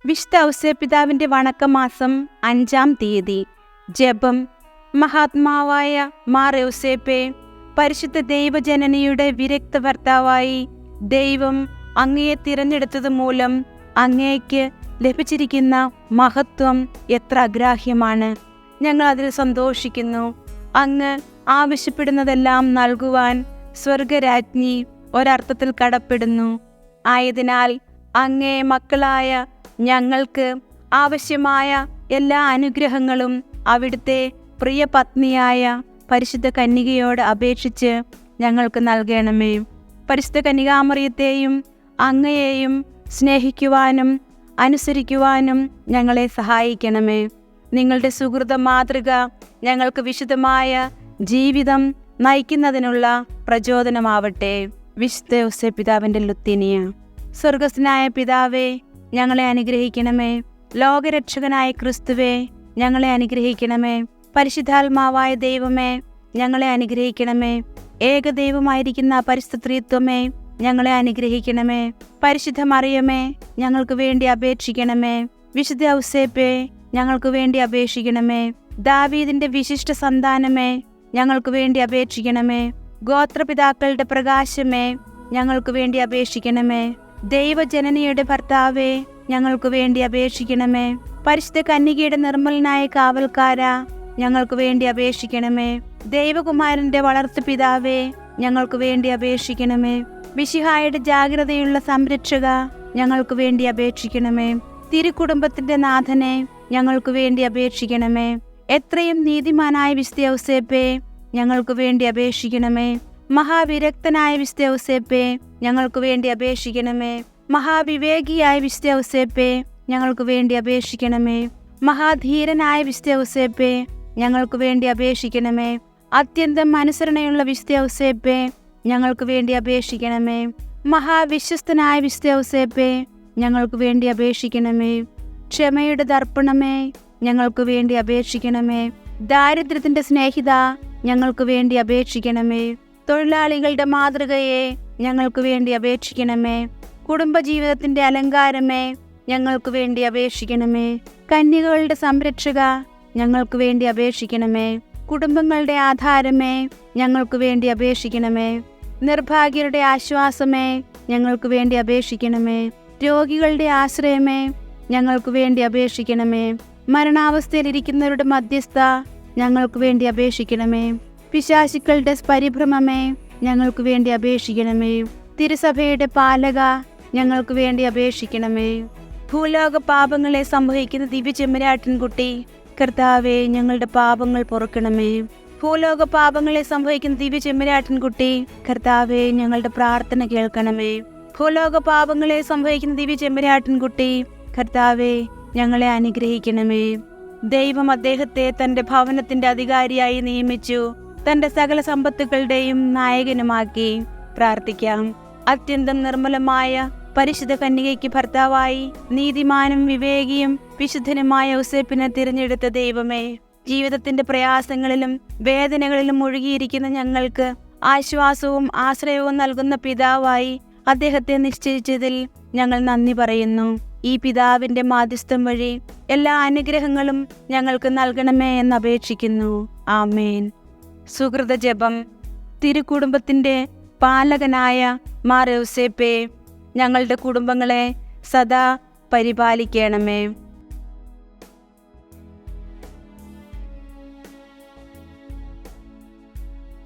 വിശുദ്ധ ഔസേപ്പിതാവിൻ്റെ വണക്കമാസം 5-ാം തീയതി. ജപം. മഹാത്മാവായ മാർ ഔസേപ്പേ, പരിശുദ്ധ ദൈവജനനിയുടെ വിരക്ത ഭർത്താവായി ദൈവം അങ്ങയെ തിരഞ്ഞെടുത്തത് മൂലം അങ്ങേക്ക് ലഭിച്ചിരിക്കുന്ന മഹത്വം എത്ര അഗ്രാഹ്യമാണ്. ഞങ്ങൾ അതിൽ സന്തോഷിക്കുന്നു. അങ്ങ് ആവശ്യപ്പെടുന്നതെല്ലാം നൽകുവാൻ സ്വർഗരാജ്ഞി ഒരർത്ഥത്തിൽ കടപ്പെടുന്നു. ആയതിനാൽ അങ്ങേ മക്കളായ ഞങ്ങൾക്ക് ആവശ്യമായ എല്ലാ അനുഗ്രഹങ്ങളും അവിടുത്തെ പ്രിയ പത്നിയായ പരിശുദ്ധ കന്യകയോട് അപേക്ഷിച്ച് ഞങ്ങൾക്ക് നൽകണമേ. പരിശുദ്ധ കന്യകാമറിയത്തെയും അങ്ങയെയും സ്നേഹിക്കുവാനും അനുസരിക്കുവാനും ഞങ്ങളെ സഹായിക്കണമേ. നിങ്ങളുടെ സുഹൃത മാതൃക ഞങ്ങൾക്ക് വിശുദ്ധമായ ജീവിതം നയിക്കുന്നതിനുള്ള പ്രചോദനമാവട്ടെ. വിശുദ്ധ ഔസേപ്പിതാവിൻ്റെ ലുത്തിനിയ. സ്വർഗസ്ഥനായ പിതാവേ, ഞങ്ങളെ അനുഗ്രഹിക്കണമേ. ലോകരക്ഷകനായ ക്രിസ്തുവേ, ഞങ്ങളെ അനുഗ്രഹിക്കണമേ. പരിശുദ്ധാത്മാവായ ദൈവമേ, ഞങ്ങളെ അനുഗ്രഹിക്കണമേ. ഏകദൈവമായിരിക്കുന്ന പരിശുദ്ധ ത്രിത്വമേ, ഞങ്ങളെ അനുഗ്രഹിക്കണമേ. പരിശുദ്ധ മറിയമേ, ഞങ്ങൾക്ക് വേണ്ടി അപേക്ഷിക്കണമേ. വിശുദ്ധ ഔസേപ്പേ, ഞങ്ങൾക്ക് വേണ്ടി അപേക്ഷിക്കണമേ. ദാവീദിന്റെ വിശിഷ്ട സന്താനമേ, ഞങ്ങൾക്ക് വേണ്ടി അപേക്ഷിക്കണമേ. ഗോത്രപിതാക്കളുടെ പ്രകാശമേ, ഞങ്ങൾക്ക് വേണ്ടി അപേക്ഷിക്കണമേ. ദൈവജനനിയുടെ ഭർത്താവേ, ഞങ്ങൾക്ക് വേണ്ടി അപേക്ഷിക്കണമേ. പരിശുദ്ധ കന്യകയുടെ നിർമ്മലനായ കാവൽക്കാരാ, ഞങ്ങൾക്ക് വേണ്ടി അപേക്ഷിക്കണമേ. ദൈവകുമാരന്റെ വളർത്തു പിതാവേ, ഞങ്ങൾക്ക് വേണ്ടി അപേക്ഷിക്കണമേ. മിശിഹായുടെ ജാഗ്രതയുള്ള സംരക്ഷക, ഞങ്ങൾക്ക് വേണ്ടി അപേക്ഷിക്കണമേ. തിരുക്കുടുംബത്തിന്റെ നാഥനെ, ഞങ്ങൾക്ക് വേണ്ടി അപേക്ഷിക്കണമേ. എത്രയും നീതിമാനായ വിശുദ്ധ ഔസേപ്പേ, ഞങ്ങൾക്ക് വേണ്ടി അപേക്ഷിക്കണമേ. മഹാവിരക്തനായ വിശുദ്ധ ഔസേപ്പേ, ഞങ്ങൾക്ക് വേണ്ടി അപേക്ഷിക്കണമേ. മഹാവിവേകിയായ വിശുദ്ധ ഔസേപ്പേ, ഞങ്ങൾക്ക് വേണ്ടി അപേക്ഷിക്കണമേ. മഹാധീരനായ വിശുദ്ധ ഔസേപ്പേ, ഞങ്ങൾക്ക് വേണ്ടി അപേക്ഷിക്കണമേ. അത്യന്തം അനുസരണയുള്ള വിശുദ്ധ ഔസേപ്പേ, ഞങ്ങൾക്ക് വേണ്ടി അപേക്ഷിക്കണമേ. മഹാവിശ്വസ്തനായ വിശുദ്ധ ഔസേപ്പേ, ഞങ്ങൾക്ക് വേണ്ടി അപേക്ഷിക്കണമേ. ക്ഷമയുടെ ദർപ്പണമേ, ഞങ്ങൾക്ക് വേണ്ടി അപേക്ഷിക്കണമേ. ദാരിദ്ര്യത്തിന്റെ സ്നേഹിത, ഞങ്ങൾക്ക് വേണ്ടി അപേക്ഷിക്കണമേ. തൊഴിലാളികളുടെ മാതൃകയെ, ഞങ്ങൾക്ക് വേണ്ടി അപേക്ഷിക്കണമേ. കുടുംബജീവിതത്തിന്റെ അലങ്കാരമേ, ഞങ്ങൾക്ക് വേണ്ടി അപേക്ഷിക്കണമേ. കന്യകകളുടെ സംരക്ഷക, ഞങ്ങൾക്ക് വേണ്ടി അപേക്ഷിക്കണമേ. കുടുംബങ്ങളുടെ ആധാരമേ, ഞങ്ങൾക്ക് വേണ്ടി അപേക്ഷിക്കണമേ. നിർഭാഗ്യരുടെ ആശ്വാസമേ, ഞങ്ങൾക്ക് വേണ്ടി അപേക്ഷിക്കണമേ. രോഗികളുടെ ആശ്രയമേ, ഞങ്ങൾക്ക് വേണ്ടി അപേക്ഷിക്കണമേ. മരണാവസ്ഥയിലിരിക്കുന്നവരുടെ മധ്യസ്ഥ, ഞങ്ങൾക്ക് വേണ്ടി അപേക്ഷിക്കണമേ. പിശാചുക്കളുടെ പരിഭ്രമമേ, ഞങ്ങൾക്ക് വേണ്ടി അപേക്ഷിക്കണമേ. തിരുസഭയുടെ പാലക, ഞങ്ങൾക്ക് വേണ്ടി അപേക്ഷിക്കണമേ. ഭൂലോക പാപങ്ങളെ സംഭവിക്കുന്ന ദിവ്യ ചെമ്മരാട്ടിൻകുട്ടി, കർത്താവേ, ഞങ്ങളുടെ പാപങ്ങൾ പൊറുക്കണമേ. ഭൂലോക പാപങ്ങളെ സംഭവിക്കുന്ന ദിവ്യ ചെമ്മരാട്ടിൻകുട്ടി, കർത്താവേ, ഞങ്ങളുടെ പ്രാർത്ഥന കേൾക്കണമേ. ഭൂലോക പാപങ്ങളെ സംഭവിക്കുന്ന ദിവ്യ ചെമ്മരാട്ടിൻകുട്ടി, കർത്താവേ, ഞങ്ങളെ അനുഗ്രഹിക്കണമേ. ദൈവം അദ്ദേഹത്തെ തന്റെ ഭവനത്തിന്റെ അധികാരിയായി നിയമിച്ചു, തന്റെ സകല സമ്പത്തുകളുടെയും നായകനുമാക്കി. പ്രാർത്ഥിക്കാം. അത്യന്തം നിർമ്മലമായ പരിശുദ്ധ കന്യകയ്ക്ക് ഭർത്താവായി നീതിമാനും വിവേകിയും വിശുദ്ധനുമായ ഔസേപ്പിനെ തിരഞ്ഞെടുത്ത ദൈവമേ, ജീവിതത്തിന്റെ പ്രയാസങ്ങളിലും വേദനകളിലും മുഴുകിയിരിക്കുന്ന ഞങ്ങൾക്ക് ആശ്വാസവും ആശ്രയവും നൽകുന്ന പിതാവായി അദ്ദേഹത്തെ നിശ്ചയിച്ചതിൽ ഞങ്ങൾ നന്ദി പറയുന്നു. ഈ പിതാവിന്റെ മാധ്യസ്ഥം വഴി എല്ലാ അനുഗ്രഹങ്ങളും ഞങ്ങൾക്ക് നൽകണമേ എന്ന് അപേക്ഷിക്കുന്നു. ആമേൻ. സുഹൃത ജപം. തിരുക്കുടുംബത്തിന്റെ പാലകനായ മാർ ഔസേപ്പേ, ഞങ്ങളുടെ കുടുംബങ്ങളെ സദാ പരിപാലിക്കണമേ.